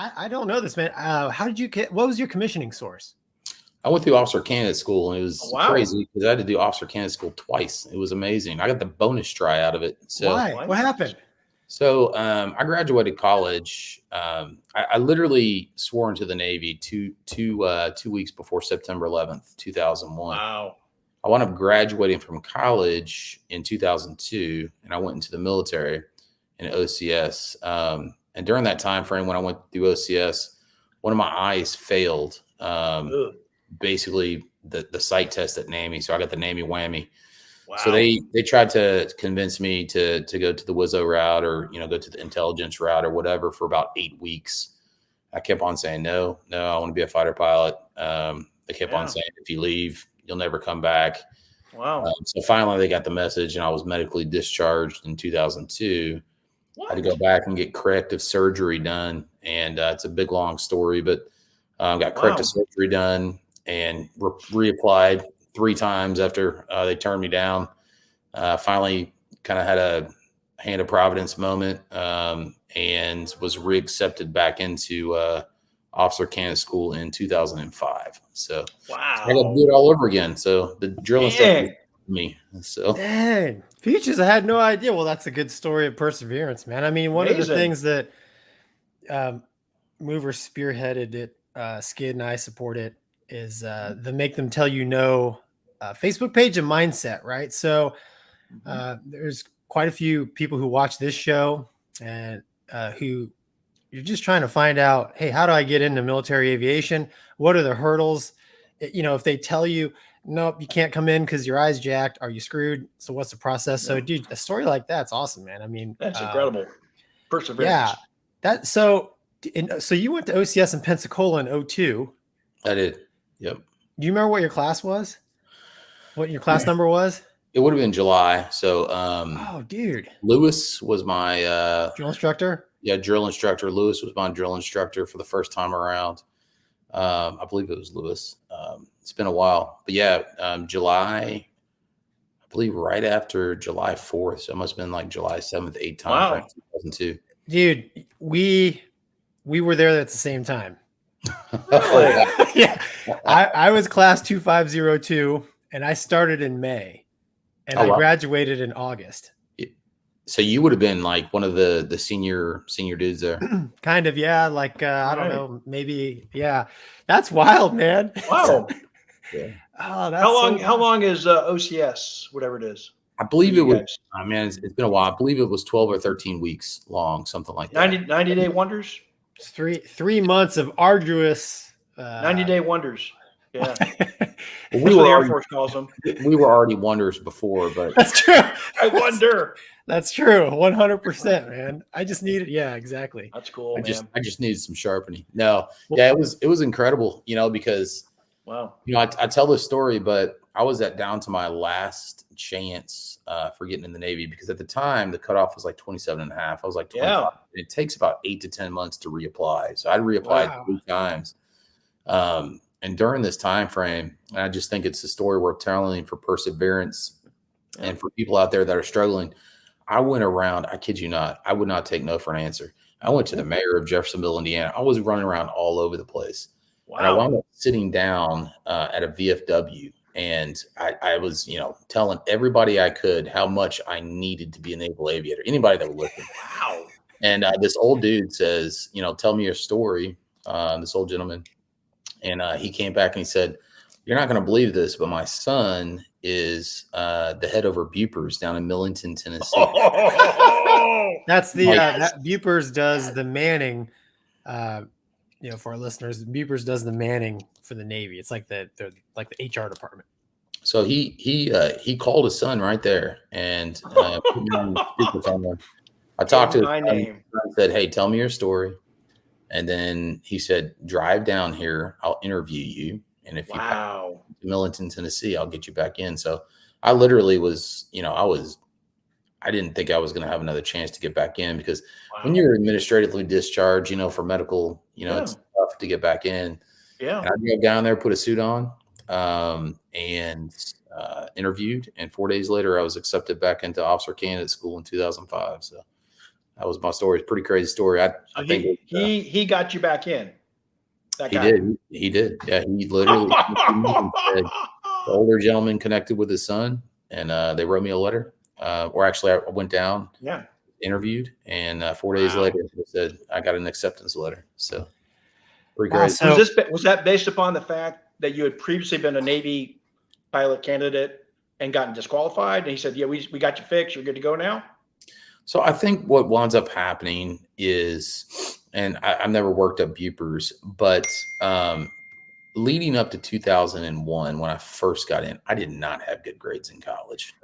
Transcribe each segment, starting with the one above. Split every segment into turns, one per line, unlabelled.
I don't know this, man. How did you get? What was your commissioning source?
I went through officer candidate school, and it was
Wow.
crazy because I had to do officer candidate school twice. It was amazing. I got the bonus try out of it. So,
Why? What happened?
So I graduated college. I literally swore into the Navy two weeks before September 11th, 2001.
Wow.
I wound up graduating from college in 2002, and I went into the military in OCS. And during that time frame, when I went through OCS, one of my eyes failed. Basically, the sight test at NAMI, so I got the NAMI whammy.
Wow.
So they tried to convince me to go to the WISO route or go to the intelligence route or whatever for about 8 weeks. I kept on saying no, I want to be a fighter pilot. They kept on saying if you leave, you'll never come back.
Wow.
So finally, they got the message, and I was medically discharged in 2002. I had to go back and get corrective surgery done, and it's a big long story, but got corrective surgery done and reapplied 3 times after they turned me down. Finally kind of had a hand of Providence moment and was reaccepted back into officer candidate school in 2005. So I got to do it all over again. So the drill instructor me. So
dang, Peachez, I had no idea. Well, that's a good story of perseverance, man. I mean, one of the things that Mover spearheaded it, Skid and I support it, is the Make Them Tell You No Facebook page and mindset, right? So there's quite a few people who watch this show and who you're just trying to find out, hey, how do I get into military aviation? What are the hurdles? If they tell you, nope, you can't come in because your eye's jacked, are you screwed? So what's the process? So dude, a story like that's awesome, man. I mean,
that's incredible. Perseverance.
Yeah. So you went to OCS in Pensacola in 2002.
I did. Yep.
Do you remember what your class was? What your class number was?
It would have been July. So,
oh, dude.
Lewis was my
drill instructor.
Yeah, drill instructor. Lewis was my drill instructor for the first time around. I believe it was Lewis. It's been a while, but yeah, July. I believe right after July 4th. So it must have been like July 7th, 8th time. 2002.
Dude, we were there at the same time. Yeah, I was class 2502, and I started in May, and I graduated in August.
So you would have been like one of the senior dudes there.
Kind of, yeah. Like I don't know, maybe, yeah. That's wild, man.
Wow.
Yeah.
Oh, that's
how long is OCS, whatever it is?
I believe it was. Man, it's been a while. I believe it was 12 or 13 weeks long, something like that.
90-day wonders.
It's 3 months of arduous.
90-day wonders. Yeah.
Well,
the Air Force calls them.
We were already wonders before, but
that's true.
I wonder.
That's true. 100%, man. I just needed. Yeah, exactly.
That's cool.
I just needed some sharpening. No, yeah, it was incredible. Because I tell this story, but I was down to my last chance for getting in the Navy, because at the time the cutoff was like 27 and a half. I was like 25. Yeah. It takes about 8 to 10 months to reapply. So I reapplied 3 times. And during this time frame, I just think it's a story worth telling for perseverance and for people out there that are struggling. I went around, I kid you not, I would not take no for an answer. I went to the mayor of Jeffersonville, Indiana. I was running around all over the place. Wow. And I wound up sitting down at a VFW, and I was, telling everybody I could how much I needed to be a naval aviator, anybody that would listen.
Wow.
And this old dude says, tell me your story, this old gentleman. And he came back and he said, you're not going to believe this, but my son is the head over Bupers down in Millington, Tennessee.
That's the that Bupers does the manning. For our listeners, Bupers does the manning for the Navy. It's like the HR department.
So he called his son right there and put me on speakerphone. I talked to his son and said, hey, tell me your story. And then he said, drive down here. I'll interview you. And if you pass to Millington, Tennessee, I'll get you back in. So I literally was, I didn't think I was going to have another chance to get back in, because when you're administratively discharged, for medical, it's tough to get back in. Yeah. And I drove down there, put a suit on, and interviewed. And 4 days later, I was accepted back into officer candidate school in 2005. So that was my story. It's a pretty crazy story. I think
he got you back in.
He did. He did. Yeah, he literally said, the older gentleman connected with his son, and they wrote me a letter. Or actually, I went down, interviewed, and 4 days later, they said I got an acceptance letter. So pretty crazy.
So,
was that based upon the fact that you had previously been a Navy pilot candidate and gotten disqualified? And he said, "Yeah, we got you fixed. You're good to go now."
So I think what winds up happening is, and I've never worked at Bupers, but leading up to 2001, when I first got in, I did not have good grades in college,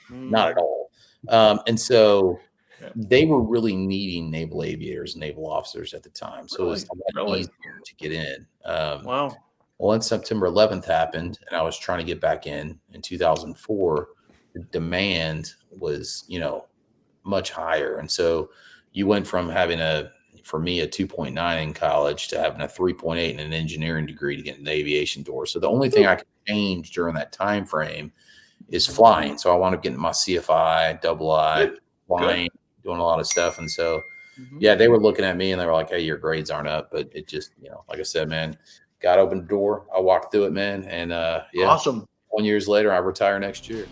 not at all. And so they were really needing naval aviators and naval officers at the time. So it was a lot easier to get in.
Wow.
Well, then September 11th happened, and I was trying to get back in 2004. The demand was, much higher. And so you went from having for me, a 2.9 in college to having a 3.8 in an engineering degree to get in the aviation door. So the only thing I could change during that time frame is flying. So I wound up getting my CFI, double I, flying, doing a lot of stuff. And so, they were looking at me and they were like, "Hey, your grades aren't up." But it just, like I said, man, God opened the door. I walked through it, man. And
awesome.
1 year later, I retire next year.